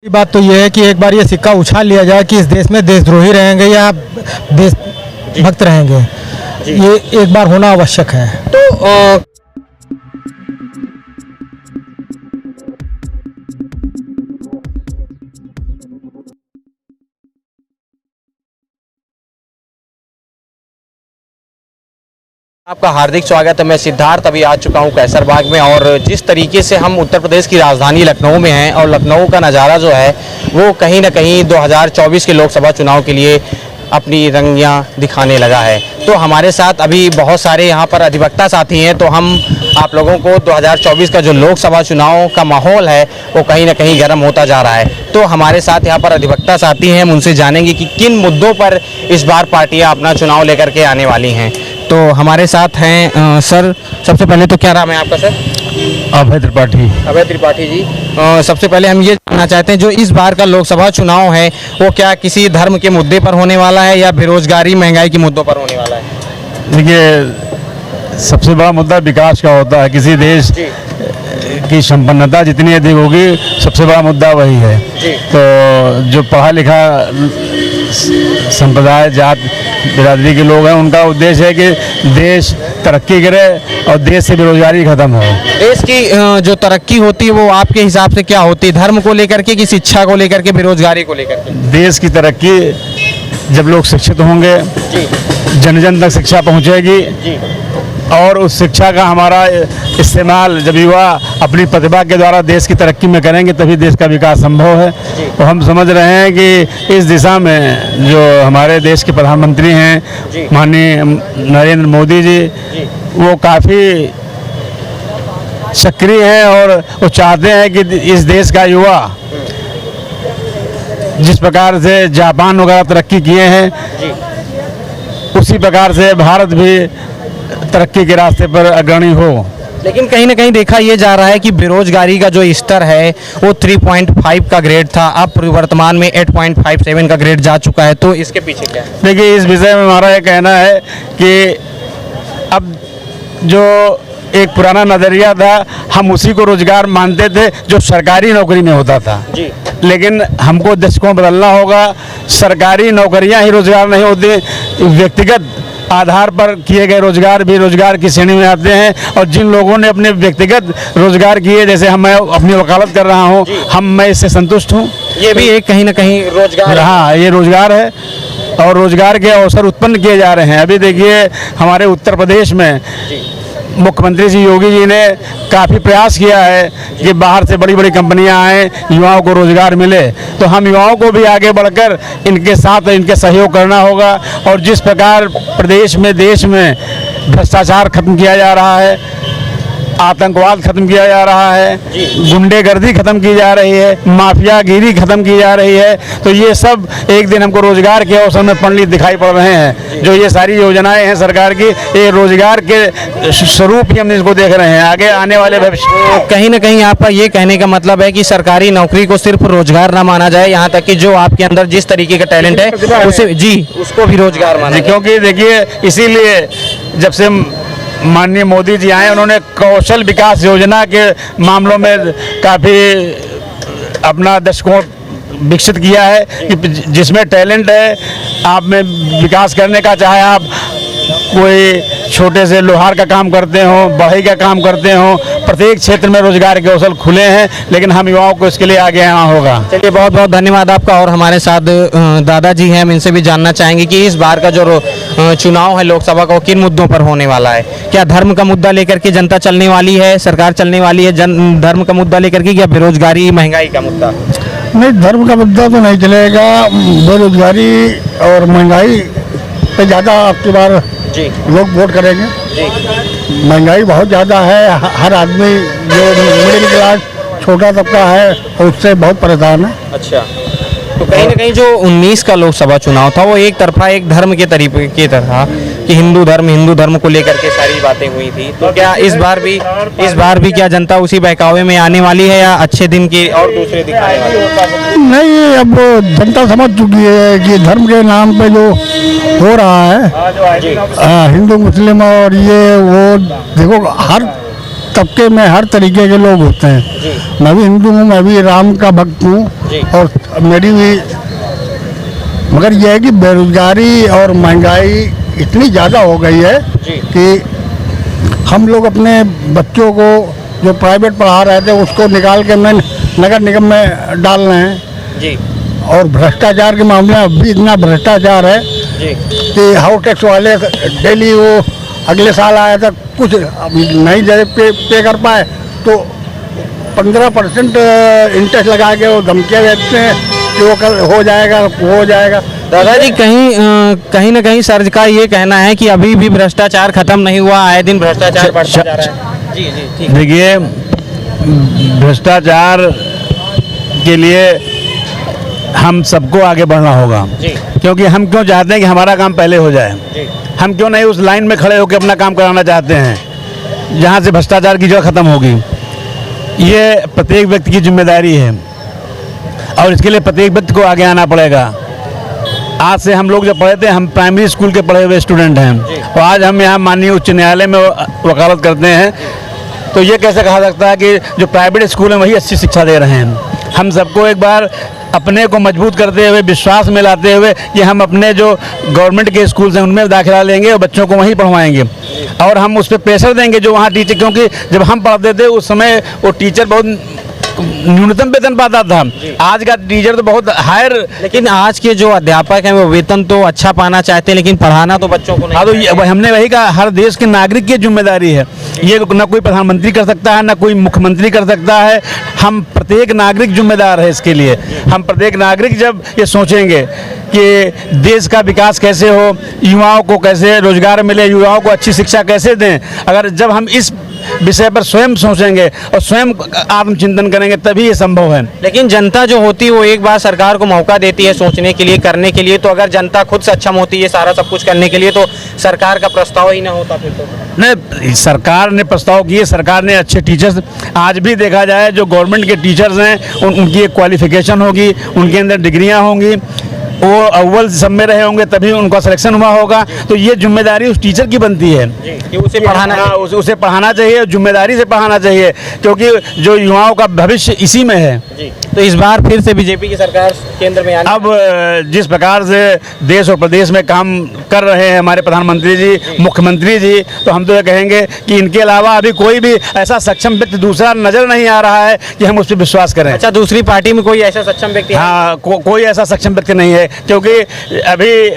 बात तो ये है कि एक बार ये सिक्का उछाल लिया जाए कि इस देश में देशद्रोही रहेंगे या देशभक्त रहेंगे, ये एक बार होना आवश्यक है। तो आपका हार्दिक स्वागत है। मैं सिद्धार्थ अभी आ चुका हूं कैसरबाग में, और जिस तरीके से हम उत्तर प्रदेश की राजधानी लखनऊ में हैं और लखनऊ का नज़ारा जो है वो कहीं ना कहीं 2024 के लोकसभा चुनाव के लिए अपनी रंगियां दिखाने लगा है। तो हमारे साथ अभी बहुत सारे यहां पर अधिवक्ता साथी हैं, तो हम आप लोगों को 2024 का जो लोकसभा चुनाव का माहौल है वो कहीं ना कहीं गर्म होता जा रहा है। तो हमारे साथ यहाँ पर अधिवक्ता साथी हैं, हम उनसे जानेंगे कि किन मुद्दों पर इस बार पार्टियाँ अपना चुनाव लेकर के आने वाली हैं। तो हमारे साथ हैं सर, सबसे पहले तो क्या नाम है आपका सर? अभय त्रिपाठी। अभय त्रिपाठी जी, सबसे पहले हम ये जानना चाहते हैं जो इस बार का लोकसभा चुनाव है वो क्या किसी धर्म के मुद्दे पर होने वाला है या बेरोजगारी महंगाई के मुद्दों पर होने वाला है? देखिए, सबसे बड़ा मुद्दा विकास का होता है। किसी देश की संपन्नता जितनी अधिक होगी, सबसे बड़ा मुद्दा वही है। तो जो पढ़ा लिखा संप्रदाय जात बिरादरी के लोग हैं, उनका उद्देश्य है कि देश तरक्की करे और देश से बेरोजगारी खत्म हो। देश की जो तरक्की होती है वो आपके हिसाब से क्या होती है? धर्म को लेकर के कि शिक्षा को लेकर के, बेरोजगारी को लेकर के? देश की तरक्की जब लोग शिक्षित होंगे, जन जन तक शिक्षा पहुंचेगी, और उस शिक्षा का हमारा इस्तेमाल जब युवा अपनी प्रतिभा के द्वारा देश की तरक्की में करेंगे तभी देश का विकास संभव है। तो हम समझ रहे हैं कि इस दिशा में जो हमारे देश के प्रधानमंत्री हैं माननीय नरेंद्र मोदी जी, वो काफ़ी सक्रिय हैं और वो चाहते हैं कि इस देश का युवा जिस प्रकार से जापान वगैरह तरक्की किए हैं, उसी प्रकार से भारत भी तरक्की के रास्ते पर अग्रणी हो। लेकिन कहीं ना कहीं देखा यह जा रहा है कि बेरोजगारी का जो स्तर है वो 3.5 का ग्रेड था, अब वर्तमान में 8.57 का ग्रेड जा चुका है। तो इसके पीछे क्या है? देखिए, इस विषय में हमारा ये कहना है कि अब जो एक पुराना नज़रिया था, हम उसी को रोजगार मानते थे जो सरकारी नौकरी में होता था। लेकिन हमको दशकों बदलना होगा। सरकारी नौकरियां ही रोजगार नहीं होती, व्यक्तिगत आधार पर किए गए रोजगार भी रोजगार की श्रेणी में आते हैं। और जिन लोगों ने अपने व्यक्तिगत रोजगार किए, जैसे मैं अपनी वकालत कर रहा हूँ, मैं इससे संतुष्ट हूँ। ये भी एक कहीं ना कहीं रोजगार, हाँ, ये रोजगार है और रोजगार के अवसर उत्पन्न किए जा रहे हैं। अभी देखिए, हमारे उत्तर प्रदेश में मुख्यमंत्री जी योगी जी ने काफ़ी प्रयास किया है कि बाहर से बड़ी बड़ी कंपनियां आएँ, युवाओं को रोजगार मिले। तो हम युवाओं को भी आगे बढ़कर इनके साथ इनके सहयोग करना होगा। और जिस प्रकार प्रदेश में, देश में भ्रष्टाचार खत्म किया जा रहा है, आतंकवाद खत्म किया जा रहा है, गुंडेगर्दी खत्म की जा रही है, माफियागिरी खत्म की जा रही है, तो ये सब एक दिन हमको रोजगार के अवसर में परिणित दिखाई पड़ रहे हैं। जो ये सारी योजनाएं हैं सरकार की, ये रोजगार के स्वरूप ही हम इसको देख रहे हैं आगे आने वाले भविष्य। कहीं ना कहीं आपका ये कहने का मतलब है कि सरकारी नौकरी को सिर्फ रोजगार ना माना जाए, यहाँ तक कि जो आपके अंदर जिस तरीके का टैलेंट है उसे उसको भी रोजगार माना। क्योंकि देखिए, इसीलिए जब से माननीय मोदी जी आए, उन्होंने कौशल विकास योजना के मामलों में काफ़ी अपना दृष्टिकोण विकसित किया है कि जिसमें टैलेंट है, आप में विकास करने का, चाहे आप कोई छोटे से लोहार का काम करते हो, बढ़ई का काम करते हो, प्रत्येक क्षेत्र में रोजगार के अवसर खुले हैं। लेकिन हम युवाओं को इसके लिए आगे आना होगा। चलिए, बहुत बहुत धन्यवाद आपका। और हमारे साथ दादाजी हैं, हम इनसे भी जानना चाहेंगे कि इस बार का जो चुनाव है लोकसभा का, किन मुद्दों पर होने वाला है? क्या धर्म का मुद्दा लेकर के जनता चलने वाली है, सरकार चलने वाली है धर्म का मुद्दा लेकर के, या बेरोजगारी महंगाई का मुद्दा? नहीं, धर्म का मुद्दा तो नहीं चलेगा। बेरोजगारी और महंगाई पे ज़्यादा आपकी बार लोग वोट करेंगे। महंगाई बहुत ज़्यादा है, हर आदमी जो मिडिल क्लास छोटा तबका है उससे बहुत परेशान है। अच्छा, तो कहीं ना कहीं जो 19 का लोकसभा चुनाव था वो एक तरफा एक धर्म के तरीके की था कि हिंदू धर्म को लेकर के सारी बातें हुई थी। तो क्या इस बार भी क्या जनता उसी बहकावे में आने वाली है या अच्छे दिन की और दूसरे दिखाने वाली है? नहीं, अब जनता समझ चुकी है कि धर्म के नाम पे जो हो रहा है, हिंदू मुस्लिम और ये वो, देखो हर तबके में हर तरीके के लोग होते हैं। मैं भी हिंदू हूँ, मैं भी राम का भक्त हूँ, और मेरी भी, मगर यह है कि बेरोजगारी और महंगाई इतनी ज़्यादा हो गई है कि हम लोग अपने बच्चों को जो प्राइवेट पढ़ा रहे थे उसको निकाल के मैं नगर निगम में डाल रहे हैं जी। और भ्रष्टाचार के मामले में अभी इतना भ्रष्टाचार है कि हाउस टैक्स वाले डेली वो अगले साल आया था, कुछ नहीं दे पे कर पाए तो 15% इंटरेस्ट लगा के वो धमकियाँ देते हैं कि वो कल हो जाएगा, वो हो जाएगा। दादाजी कहीं ना कहीं सर का ये कहना है कि अभी भी भ्रष्टाचार खत्म नहीं हुआ, आए दिन भ्रष्टाचार बढ़ता जा रहा है। जी जी ठीक। देखिए, भ्रष्टाचार के लिए हम सबको आगे बढ़ना होगा जी। क्योंकि हम क्यों चाहते हैं कि हमारा काम पहले हो जाए। जी। हम क्यों नहीं उस लाइन में खड़े होकर अपना काम कराना चाहते हैं जहाँ से भ्रष्टाचार की जड़ खत्म होगी। ये प्रत्येक व्यक्ति की जिम्मेदारी है और इसके लिए प्रत्येक व्यक्ति को आगे आना पड़ेगा। आज से हम लोग जब पढ़े थे, हम प्राइमरी स्कूल के पढ़े हुए स्टूडेंट हैं और आज हम यहाँ माननीय उच्च न्यायालय में वकालत करते हैं, तो ये कैसे कहा सकता है कि जो प्राइवेट स्कूल हैं वही अच्छी शिक्षा दे रहे हैं। हम सबको एक बार अपने को मजबूत करते हुए, विश्वास में लाते हुए कि हम अपने जो गवर्नमेंट के स्कूल्स हैं उनमें दाखिला लेंगे और बच्चों को वहीं पढ़वाएंगे और हम उस पर प्रेशर देंगे जो वहाँ टीचर, क्योंकि जब हम पढ़ते थे उस समय वो टीचर बहुत न्यूनतम वेतन पाता था। आज का टीचर तो बहुत हायर, लेकिन आज के जो अध्यापक हैं वो वेतन तो अच्छा पाना चाहते हैं लेकिन पढ़ाना तो बच्चों को नहीं। हाँ, तो हमने वही कहा, हर देश के नागरिक की जिम्मेदारी है। ये ना कोई प्रधानमंत्री कर सकता है, ना कोई मुख्यमंत्री कर सकता है। हम प्रत्येक नागरिक जिम्मेदार है इसके लिए। हम प्रत्येक नागरिक जब ये सोचेंगे कि देश का विकास कैसे हो, युवाओं को कैसे रोजगार मिले, युवाओं को अच्छी शिक्षा कैसे दें, अगर जब हम इस विषय पर स्वयं सोचेंगे और स्वयं आत्मचिंतन करेंगे तभी ये संभव है। लेकिन जनता जो होती है वो एक बार सरकार को मौका देती है सोचने के लिए, करने के लिए, तो अगर जनता खुद सक्षम होती है सारा सब कुछ करने के लिए तो सरकार का प्रस्ताव ही ना होता फिर तो। नहीं, सरकार ने प्रस्ताव किए, सरकार ने अच्छे टीचर्स, आज भी देखा जाए जो गवर्नमेंट के टीचर्स हैं उनकी एक क्वालिफिकेशन होगी, उनके अंदर डिग्रियां होंगी, वो अव्वल सब में रहे होंगे तभी उनका सिलेक्शन हुआ होगा। तो ये जिम्मेदारी उस टीचर की बनती है कि उसे पढ़ाना, उसे पढ़ाना चाहिए, जिम्मेदारी से पढ़ाना चाहिए, क्योंकि जो युवाओं का भविष्य इसी में है। तो इस बार फिर से बीजेपी की सरकार केंद्र में आने, अब जिस प्रकार से देश और प्रदेश में काम कर रहे हैं हमारे प्रधानमंत्री जी, मुख्यमंत्री जी, तो हम तो ये कहेंगे कि इनके अलावा अभी कोई भी ऐसा सक्षम व्यक्ति दूसरा नजर नहीं आ रहा है कि हम उस पर विश्वास करें। अच्छा, दूसरी पार्टी में कोई ऐसा सक्षम व्यक्ति? हाँ, कोई ऐसा सक्षम व्यक्ति नहीं है, क्योंकि अभी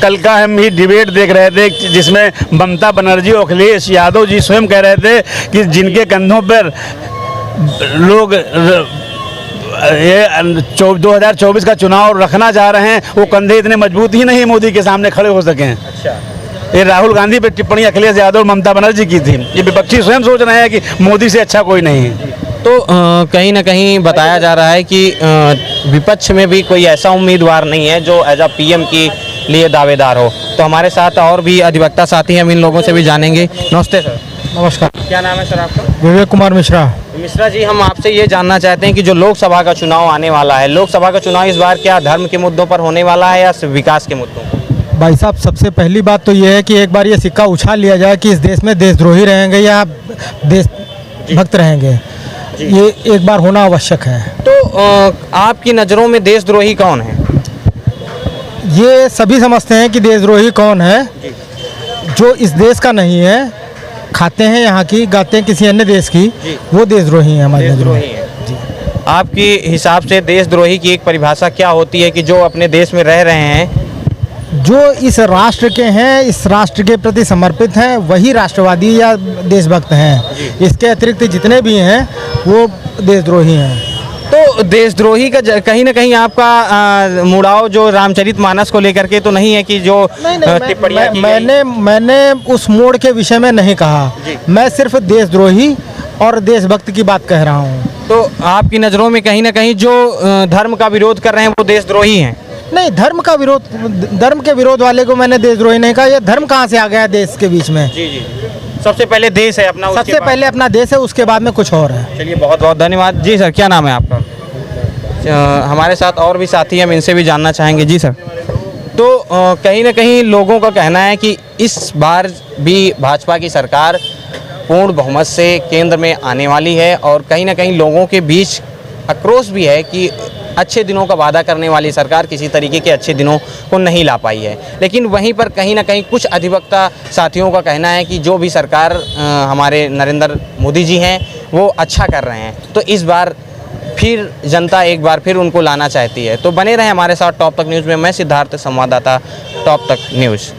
कल का हम ही डिबेट देख रहे थे जिसमें ममता बनर्जी और अखिलेश यादव जी स्वयं कह रहे थे कि जिनके कंधों पर लोग ये 2024 का चुनाव रखना चाह रहे हैं वो कंधे इतने मजबूत ही नहीं मोदी के सामने खड़े हो सके। अच्छा, ये राहुल गांधी पे टिप्पणी अखिलेश यादव और ममता बनर्जी की थी। ये विपक्षी स्वयं सोच रहे हैं कि मोदी से अच्छा कोई नहीं है। तो कहीं ना कहीं बताया जा रहा है कि विपक्ष में भी कोई ऐसा उम्मीदवार नहीं है जो एज अ पीएम के लिए दावेदार हो। तो हमारे साथ और भी अधिवक्ता साथी हैं, हम इन लोगों से भी जानेंगे। नमस्ते सर। नमस्कार, क्या नाम है सर आपका? विवेक कुमार मिश्रा। मिश्रा जी, हम आपसे ये जानना चाहते हैं कि जो लोकसभा का चुनाव आने वाला है, लोकसभा का चुनाव इस बार क्या धर्म के मुद्दों पर होने वाला है या विकास के मुद्दों पर? भाई साहब, सबसे पहली बात तो ये है कि एक बार ये सिक्का उछाल लिया जाए कि इस देश में देशद्रोही रहेंगे या देशभक्त रहेंगे। ये एक बार होना आवश्यक है। तो आपकी नज़रों में देशद्रोही कौन है? ये सभी समझते हैं कि देशद्रोही कौन है। जो इस देश का नहीं है, खाते हैं यहाँ की, गाते हैं किसी अन्य देश की, वो देशद्रोही है हमारी नज़रों में। आपके हिसाब से देशद्रोही की एक परिभाषा क्या होती है कि जो अपने देश में रह रहे हैं, जो इस राष्ट्र के हैं, इस राष्ट्र के प्रति समर्पित हैं, वही राष्ट्रवादी या देशभक्त हैं। इसके अतिरिक्त जितने भी हैं वो देशद्रोही हैं। तो देशद्रोही का कहीं ना कहीं आपका मुड़ाव जो रामचरितमानस को लेकर के तो नहीं है कि जो टिप्पणियां की गई? मैंने उस मोड़ के विषय में नहीं कहा। मैं सिर्फ देशद्रोही और देशभक्त की बात कह रहा हूँ। तो आपकी नज़रों में कहीं ना कहीं जो धर्म का विरोध कर रहे हैं वो देशद्रोही हैं? नहीं, धर्म के विरोध वाले को मैंने देशद्रोही नहीं कहा। ये धर्म कहाँ से आ गया देश के बीच में? जी जी, सबसे पहले देश है अपना, सबसे पहले अपना देश है, उसके बाद में कुछ और है। चलिए, बहुत बहुत धन्यवाद। जी सर, क्या नाम है आपका? हमारे साथ और भी साथी हैं, हम इनसे भी जानना चाहेंगे। जी सर, तो कहीं ना कहीं लोगों का कहना है कि इस बार भी भाजपा की सरकार पूर्ण बहुमत से केंद्र में आने वाली है और कहीं ना कहीं लोगों के बीच आक्रोश भी है कि अच्छे दिनों का वादा करने वाली सरकार किसी तरीके के अच्छे दिनों को नहीं ला पाई है। लेकिन वहीं पर कहीं ना कहीं कुछ अधिवक्ता साथियों का कहना है कि जो भी सरकार हमारे नरेंद्र मोदी जी हैं वो अच्छा कर रहे हैं, तो इस बार फिर जनता एक बार फिर उनको लाना चाहती है। तो बने रहें हमारे साथ टॉप तक न्यूज़ में। मैं सिद्धार्थ, संवाददाता टॉप तक न्यूज़।